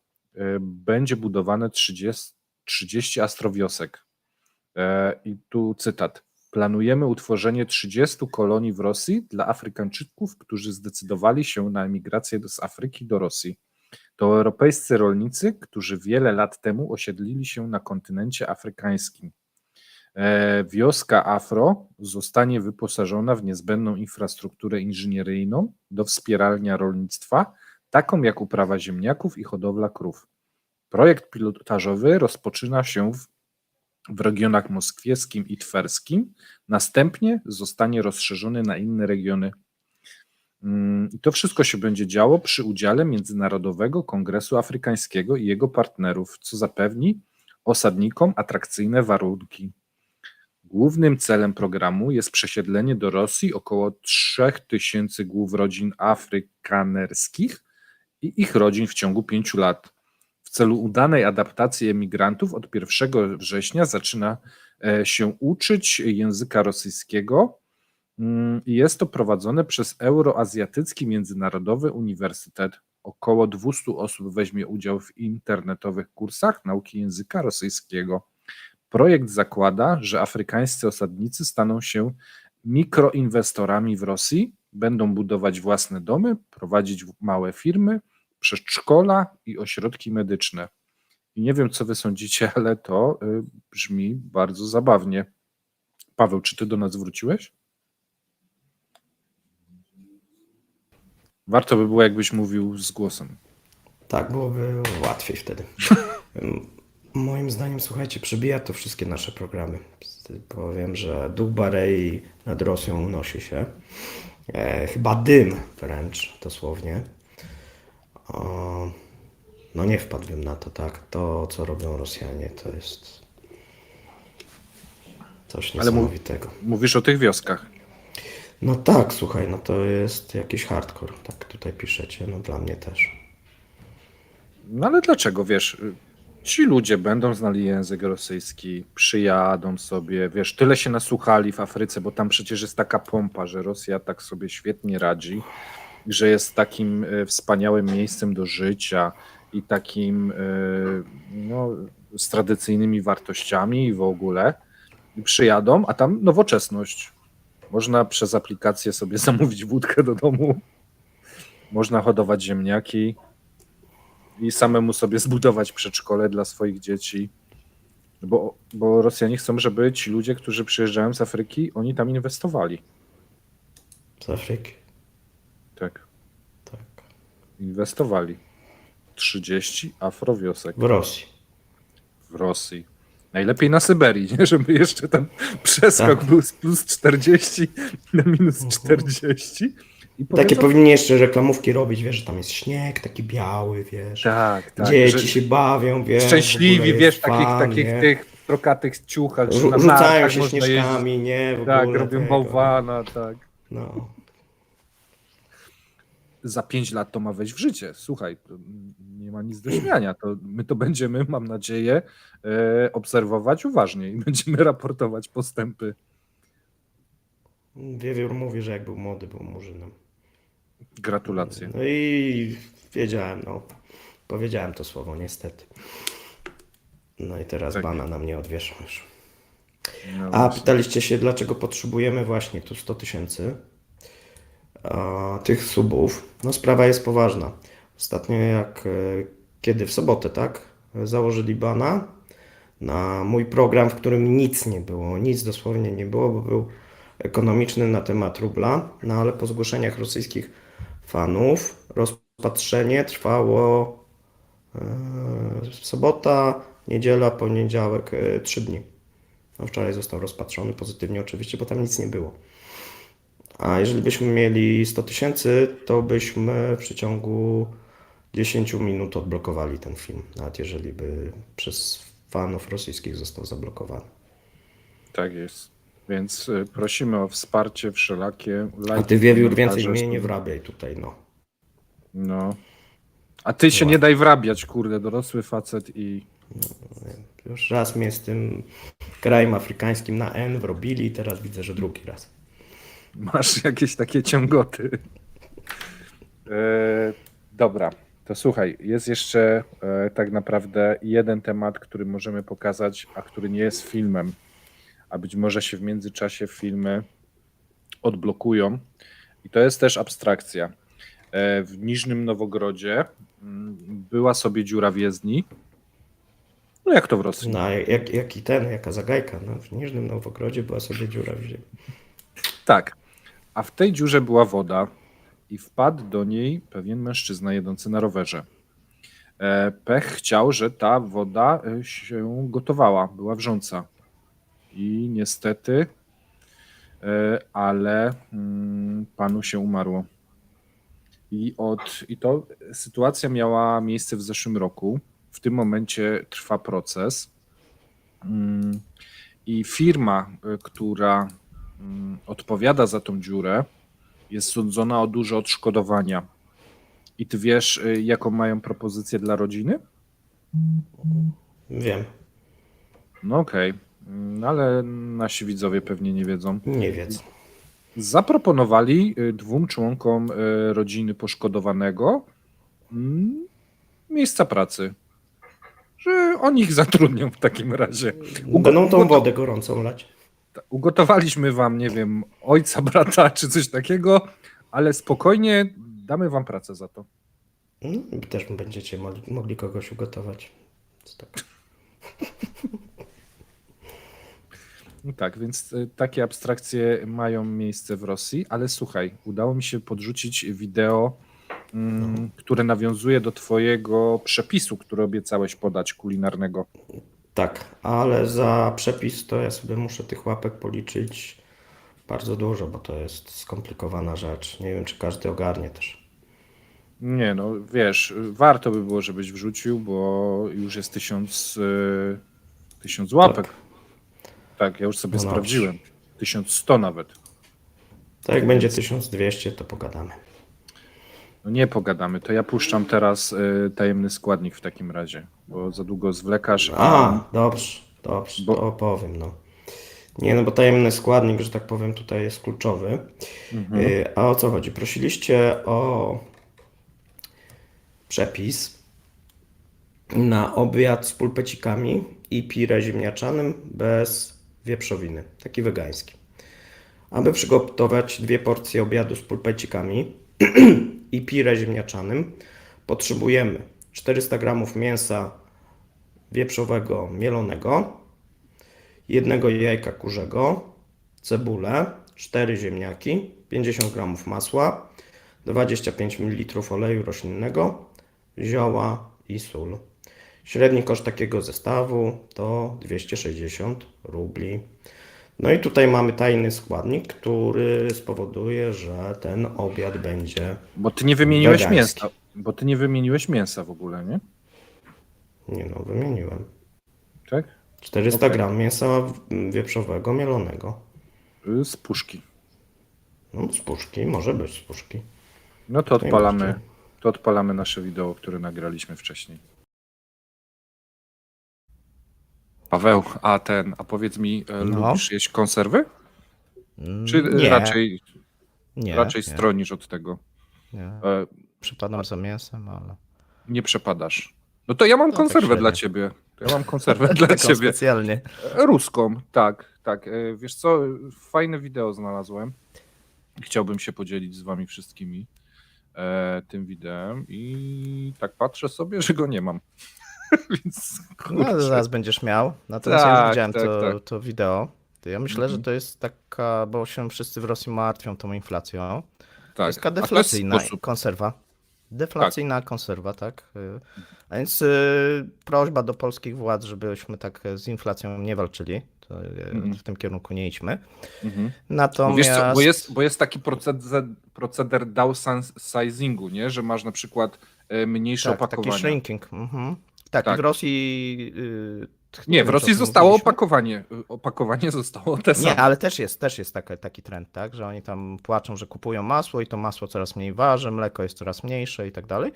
będzie budowane 30 astrowiosek. I tu cytat. Planujemy utworzenie 30 kolonii w Rosji dla Afrykańczyków, którzy zdecydowali się na emigrację z Afryki do Rosji. To europejscy rolnicy, którzy wiele lat temu osiedlili się na kontynencie afrykańskim. Wioska Afro zostanie wyposażona w niezbędną infrastrukturę inżynieryjną do wspierania rolnictwa, taką jak uprawa ziemniaków i hodowla krów. Projekt pilotażowy rozpoczyna się w regionach moskiewskim i twerskim, następnie zostanie rozszerzony na inne regiony. I to wszystko się będzie działo przy udziale Międzynarodowego Kongresu Afrykańskiego i jego partnerów, co zapewni osadnikom atrakcyjne warunki. Głównym celem programu jest przesiedlenie do Rosji około 3000 głów rodzin afrykanerskich i ich rodzin w ciągu 5 lat. W celu udanej adaptacji emigrantów od 1 września zaczyna się uczyć języka rosyjskiego. Jest to prowadzone przez Euroazjatycki Międzynarodowy Uniwersytet. Około 200 osób weźmie udział w internetowych kursach nauki języka rosyjskiego. Projekt zakłada, że afrykańscy osadnicy staną się mikroinwestorami w Rosji, będą budować własne domy, prowadzić małe firmy, przedszkola i ośrodki medyczne. I nie wiem, co wy sądzicie, ale to brzmi bardzo zabawnie. Paweł, czy ty do nas wróciłeś? Warto by było, jakbyś mówił z głosem. Tak, byłoby łatwiej wtedy. Moim zdaniem, słuchajcie, przebija to wszystkie nasze programy. Powiem, że duch Barei nad Rosją unosi się. Chyba dym wręcz, dosłownie. no nie wpadłbym na to, tak? To, co robią Rosjanie, to jest coś Ale niesamowitego. mówisz o tych wioskach. No tak, słuchaj, no to jest jakiś hardcore, tak tutaj piszecie, no dla mnie też. No ale dlaczego, wiesz, ci ludzie będą znali język rosyjski, przyjadą sobie, wiesz, tyle się nasłuchali w Afryce, bo tam przecież jest taka pompa, że Rosja tak sobie świetnie radzi, że jest takim wspaniałym miejscem do życia i takim no, z tradycyjnymi wartościami i w ogóle. I przyjadą, a tam nowoczesność. Można przez aplikację sobie zamówić wódkę do domu, można hodować ziemniaki i samemu sobie zbudować przedszkole dla swoich dzieci. Bo Rosjanie chcą, żeby ci ludzie, którzy przyjeżdżają z Afryki, oni tam inwestowali. Z Afryki, Tak, tak. inwestowali. 30 afrowiosek W Rosji. w Rosji. Najlepiej na Syberii, nie? Żeby jeszcze tam przeskok Tak. był z plus 40 na minus 40. I Takie powiedzą, powinni jeszcze reklamówki robić, wiesz, że tam jest śnieg taki biały, wiesz. tak, Dzieci że się bawią, wiesz. w szczęśliwi, ogóle wiesz, jest takich nie? tych trokatych ciuchach, że na Rzucają nartach się można śnieżkami, nie? W tak, ogóle robią tego. bałwana, tak. No. Za 5 lat to ma wejść w życie. Słuchaj, to nie ma nic do śmiania. To my to będziemy, mam nadzieję, obserwować uważnie i będziemy raportować postępy. Wiewiór mówi, że jak był młody, był murzynem. Gratulacje. No i wiedziałem, no. Powiedziałem to słowo, niestety. No i teraz Tak. bana na mnie odwieszą już. No A właśnie. pytaliście się, dlaczego potrzebujemy właśnie tu 100 000 tych subów. No sprawa jest poważna. Ostatnio kiedy w sobotę, tak, założyli bana na mój program, w którym nic nie było, nic dosłownie nie było, bo był ekonomiczny na temat rubla, no ale po zgłoszeniach rosyjskich fanów rozpatrzenie trwało sobota, niedziela, poniedziałek, 3 dni. No, wczoraj został rozpatrzony pozytywnie oczywiście, bo tam nic nie było. A jeżeli byśmy mieli 100 000, to byśmy w przeciągu 10 minut odblokowali ten film, nawet jeżeli by przez fanów rosyjskich został zablokowany. Tak jest. Więc prosimy o wsparcie wszelakie. A Lajki, ty, Wiewiór, komentarze, więcej mnie nie wrabiaj tutaj, no. No. A ty się nie daj wrabiać, kurde, dorosły facet i Już raz mnie z tym krajem afrykańskim na N wrobili i teraz widzę, że drugi raz. masz jakieś takie ciągoty. Dobra, to słuchaj, jest jeszcze tak naprawdę jeden temat, który możemy pokazać, a który nie jest filmem, a być może się w międzyczasie filmy odblokują. I to jest też abstrakcja. W Niżnym Nowogrodzie była sobie dziura w jezdni. No jak to w Rosji? No, a jaka zagajka, no, w Niżnym Nowogrodzie była sobie dziura w ziemi. Tak, a w tej dziurze była woda i wpadł do niej pewien mężczyzna jedący na rowerze. Pech chciał, że ta woda się gotowała, była wrząca. I niestety, ale panu się umarło. I to sytuacja miała miejsce w zeszłym roku. W tym momencie trwa proces. I firma, która odpowiada za tą dziurę, jest sądzona o duże odszkodowania. I ty wiesz, jaką mają propozycję dla rodziny? Wiem, No okej, ale nasi widzowie pewnie nie wiedzą. nie wiedzą. Zaproponowali 2 członkom rodziny poszkodowanego miejsca pracy. Że oni ich zatrudnią w takim razie. Będą tą wodę gorącą lać. Ugotowaliśmy wam, nie wiem, ojca, brata czy coś takiego, ale spokojnie damy wam pracę za to. No, też będziecie mogli kogoś ugotować. Tak. No tak, więc takie abstrakcje mają miejsce w Rosji, ale słuchaj, udało mi się podrzucić wideo, które nawiązuje do twojego przepisu, który obiecałeś podać kulinarnego. Tak, ale za przepis to ja sobie muszę tych łapek policzyć bardzo dużo, bo to jest skomplikowana rzecz. Nie wiem, czy każdy ogarnie też. Nie no, wiesz, warto by było, żebyś wrzucił, bo już jest 1000 łapek. Tak, ja już sobie No dobrze. sprawdziłem. 1100 nawet. To jak będzie 1200, to pogadamy. No nie pogadamy, to ja puszczam teraz tajemny składnik w takim razie, bo za długo zwlekasz. Dobrze, Bo- to opowiem, no. Nie, no bo tajemny składnik, że tak powiem, tutaj jest kluczowy. A o co chodzi? Prosiliście o przepis na obiad z pulpecikami i pire ziemniaczanym bez wieprzowiny, taki wegański. Aby przygotować 2 porcje obiadu z pulpecikami i pire ziemniaczanym, potrzebujemy 400 g mięsa wieprzowego mielonego, 1 jajka kurzego, cebulę, 4 ziemniaki, 50 g masła, 25 ml oleju roślinnego, zioła i sól. Średni koszt takiego zestawu to 260 rubli. No i tutaj mamy tajny składnik, który spowoduje, że ten obiad będzie... Bo ty nie wymieniłeś wegański. mięsa. Bo ty nie wymieniłeś mięsa w ogóle, nie? Nie no, wymieniłem. Tak? 400 Okej. g mięsa wieprzowego mielonego. Z puszki. No z puszki, może być z puszki. No to Najbardziej. odpalamy nasze wideo, które nagraliśmy wcześniej. Paweł, a powiedz mi, No. lubisz jeść konserwy? Czy Nie, raczej nie, stronisz od tego? nie. E, Przepadam za mięsem, ale... Nie przepadasz. No to ja mam No, tak konserwę dla średnio. ciebie. To ja mam konserwę dla Taką ciebie. specjalnie. Ruską, tak, tak. Wiesz co, fajne wideo znalazłem. Chciałbym się podzielić z wami wszystkimi tym wideem i tak patrzę sobie, że go nie mam. Więc No, kurczę. zaraz będziesz miał. Natomiast ja Tak, już widziałem tak, tak. to wideo. To ja myślę, że Mhm. to jest taka, bo się wszyscy w Rosji martwią tą inflacją. To Tak. jest taka A to jest deflacyjna sposób. konserwa. Deflacyjna konserwa, tak. A więc prośba do polskich władz, żebyśmy tak z inflacją nie walczyli. To w tym kierunku nie idźmy. Mhm. Natomiast... Wiesz co, bo jest taki proceder downsizingu, nie? Że masz na przykład mniejsze tak, taki opakowanie. shrinking. Mhm. Tak, Tak. i w Rosji... Nie, wiem, w czy o Rosji tym zostało mówiliśmy. opakowanie. Opakowanie zostało te same. Nie, ale też jest taki trend, tak, że oni tam płaczą, że kupują masło i to masło coraz mniej waży, mleko jest coraz mniejsze i tak dalej,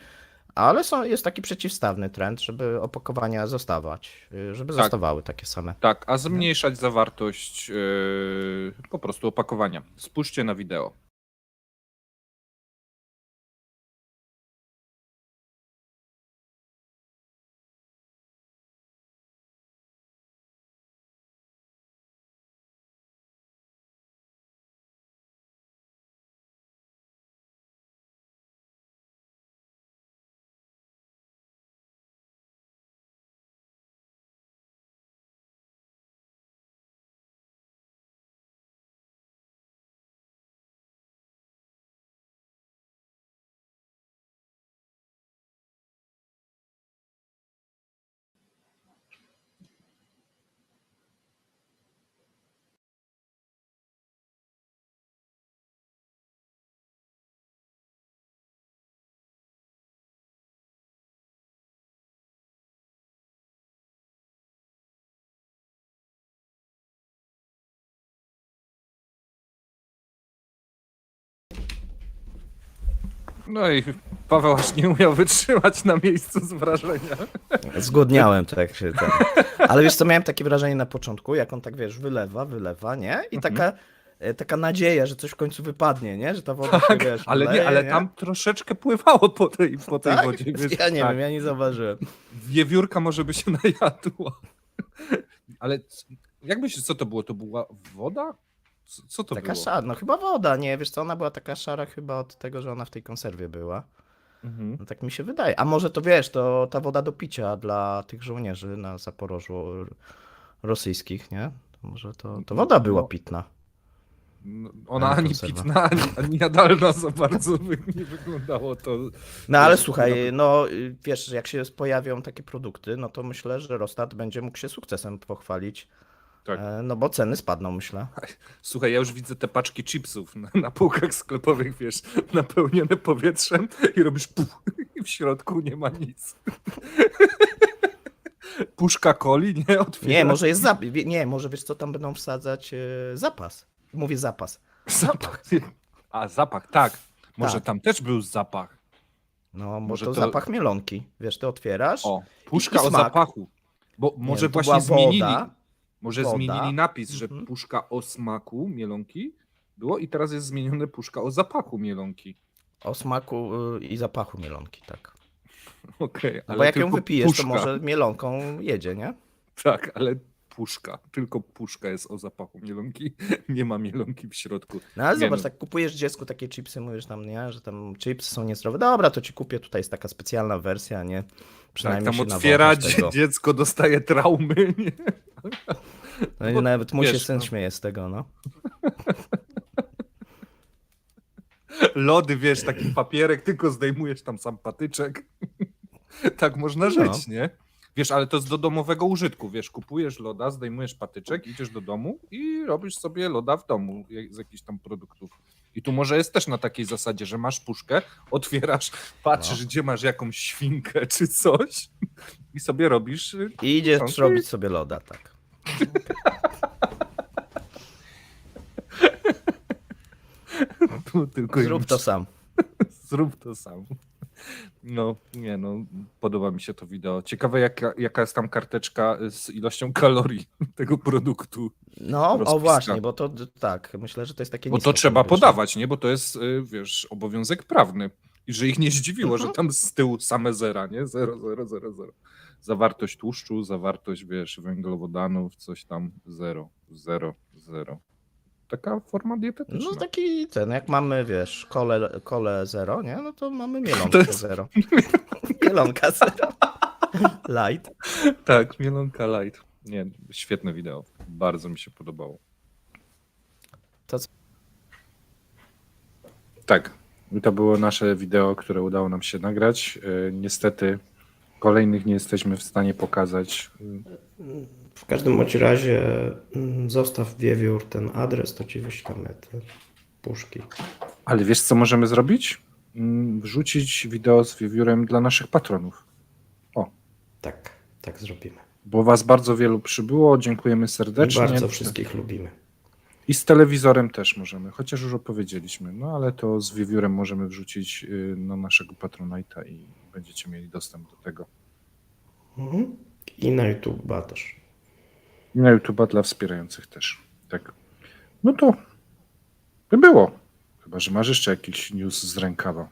ale jest taki przeciwstawny trend, żeby opakowania zostawać, żeby Tak. zostawały takie same. Tak, a zmniejszać zawartość po prostu opakowania. Spójrzcie na wideo. No i Paweł aż nie umiał wytrzymać na miejscu z wrażenia. Zgłodniałem tak się Ale wiesz co, miałem takie wrażenie na początku, jak on tak wiesz, wylewa, nie? I taka nadzieja, że coś w końcu wypadnie, nie? Że ta woda się, wiesz, Ale nie, wleje, ale tam troszeczkę pływało po tej tak? wodzie. Więc Ja nie tak, wiem, ja nie zauważyłem. wiewiórka może by się najadła. Ale jak myślisz, co to było? To była woda? Co to Taka było? szara, no chyba woda, nie? Wiesz co, ona była taka szara chyba od tego, że ona w tej konserwie była. Mhm. No tak mi się wydaje. A może to wiesz, to ta woda do picia dla tych żołnierzy na Zaporożu rosyjskich, nie? To może to woda była pitna. No, ona Ale ani konserwa. pitna, ani jadalna za bardzo nie wyglądało to. No ale Wiesz, słuchaj, nawet- no wiesz, jak się pojawią takie produkty, no to myślę, że Rostat będzie mógł się sukcesem pochwalić Tak. No bo ceny spadną, myślę. Słuchaj, ja już widzę te paczki chipsów na półkach sklepowych, wiesz, napełnione powietrzem i robisz puf, i w środku nie ma nic. Puszka coli, nie? Otwierasz. Nie, może jest nie, może wiesz co, tam będą wsadzać zapas. Mówię zapas. Zapach. A, zapach, tak. Może Tak. tam też był zapach. No, bo Może to to- zapach mielonki. Wiesz, ty otwierasz. O, puszka i o smak. zapachu. Bo może no to właśnie była zmienili. woda. Może woda. zmienili napis, że Mhm. puszka o smaku mielonki było i teraz jest zmienione puszka o zapachu mielonki. O smaku i zapachu mielonki, tak. Okej, No ale bo jak ją tylko wypijesz, puszka. to może mielonką jedzie, nie? Tak, ale puszka. Tylko puszka jest o zapachu mielonki. Nie ma mielonki w środku. No ale Nie zobacz, no. tak kupujesz dziecku takie chipsy, mówisz tam, nie, że tam chipsy są niezdrowe. Dobra, to ci kupię, tutaj jest taka specjalna wersja, nie? Tak, Przynajmniej tam się otwiera, nawąchasz tego. dziecko dostaje traumy. Nie? No i bo nawet mój się wiesz, syn no. śmieje z tego, no. Lody, wiesz, taki papierek, tylko zdejmujesz tam sam patyczek. Tak można żyć, nie? Wiesz, ale to jest do domowego użytku, wiesz, kupujesz loda, zdejmujesz patyczek, idziesz do domu i robisz sobie loda w domu z jakichś tam produktów. I tu może jest też na takiej zasadzie, że masz puszkę, otwierasz, patrzysz, gdzie masz jakąś świnkę czy coś i sobie robisz. I idziesz Okej. robić sobie loda, tak. Tu tylko Zrób to sam. Zrób to sam. No, nie no, podoba mi się to wideo. Ciekawe jaka jest tam karteczka z ilością kalorii tego produktu. No, o Rozpiska. właśnie, bo to tak, myślę, że to jest takie Bo to trzeba podawać, nie? Bo to jest, wiesz, obowiązek prawny. I że ich nie zdziwiło, że tam z tyłu same zera, nie? 0, 0, 0, 0. Zawartość tłuszczu, zawartość, wiesz, węglowodanów, coś tam 0, 0, 0. Taka forma dietetyczna. No taki ten, jak mamy, wiesz, kole zero, nie? No to mamy To mielonkę jest- zero. Mielonka zero. Light. Tak, mielonka light. Nie, świetne wideo. Bardzo mi się podobało. To co? Tak, i to było nasze wideo, które udało nam się nagrać. Niestety kolejnych nie jesteśmy w stanie pokazać. W każdym bądź razie zostaw wiewiór ten adres, to ci wyślemy te puszki. Ale wiesz, co możemy zrobić? Wrzucić wideo z wiewiórem dla naszych patronów. Tak, tak zrobimy. Bo was bardzo wielu przybyło. Dziękujemy I serdecznie. bardzo wszystkich lubimy. I z telewizorem też możemy, chociaż już opowiedzieliśmy. No ale to z wiewiórem możemy wrzucić na naszego Patronite'a i będziecie mieli dostęp do tego. Mhm. I na YouTube też. I na YouTube'a dla wspierających też. Tak. No to by było. Chyba, że masz jeszcze jakiś news z rękawa.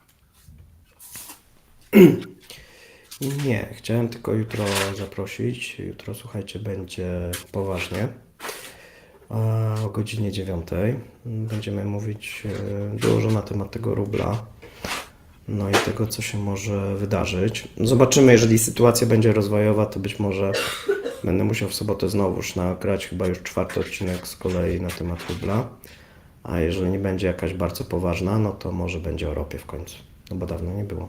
Nie, chciałem tylko jutro zaprosić. Jutro, słuchajcie, będzie poważnie. O godzinie 9 będziemy mówić dużo na temat tego rubla. No i tego, co się może wydarzyć. Zobaczymy, jeżeli sytuacja będzie rozwojowa, to być może będę musiał w sobotę znowuż nagrać chyba już 4. odcinek z kolei na temat rubla. A jeżeli nie będzie jakaś bardzo poważna, no to może będzie o ropie w końcu. No bo dawno nie było.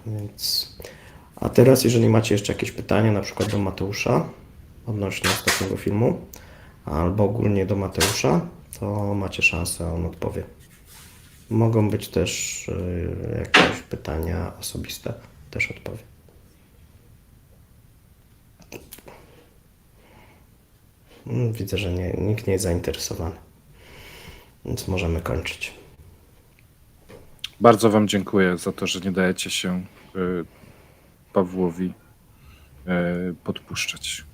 Więc... A teraz, jeżeli macie jeszcze jakieś pytania, na przykład do Mateusza odnośnie ostatniego filmu, albo ogólnie do Mateusza, to macie szansę, on odpowie. Mogą być też jakieś pytania osobiste, też odpowie. Widzę, że nikt nie jest zainteresowany, więc możemy kończyć. Bardzo wam dziękuję za to, że nie dajecie się Pawłowi podpuszczać.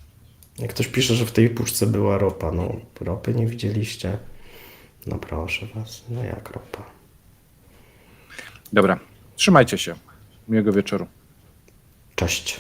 Jak ktoś pisze, że w tej puszce była ropa, no ropy nie widzieliście. No proszę was, no jak ropa. Dobra, trzymajcie się. Miłego wieczoru. Cześć.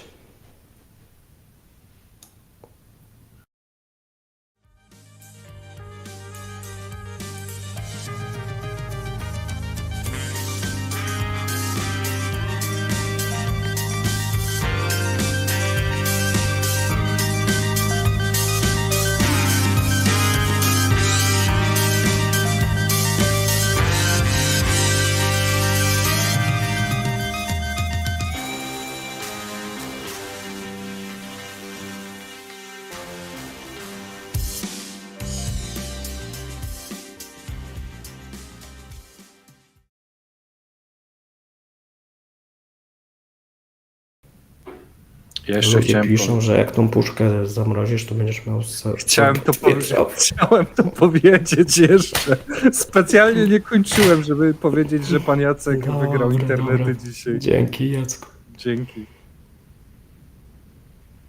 Ja jeszcze Ludzie chciałem, piszą, że jak tą puszkę zamrozisz, to będziesz miał... chciałem pieprzowy. to powiedzieć jeszcze. Specjalnie nie kończyłem, żeby powiedzieć, że pan Jacek wygrał internety dzisiaj. Dzięki, Jacku. Dzięki.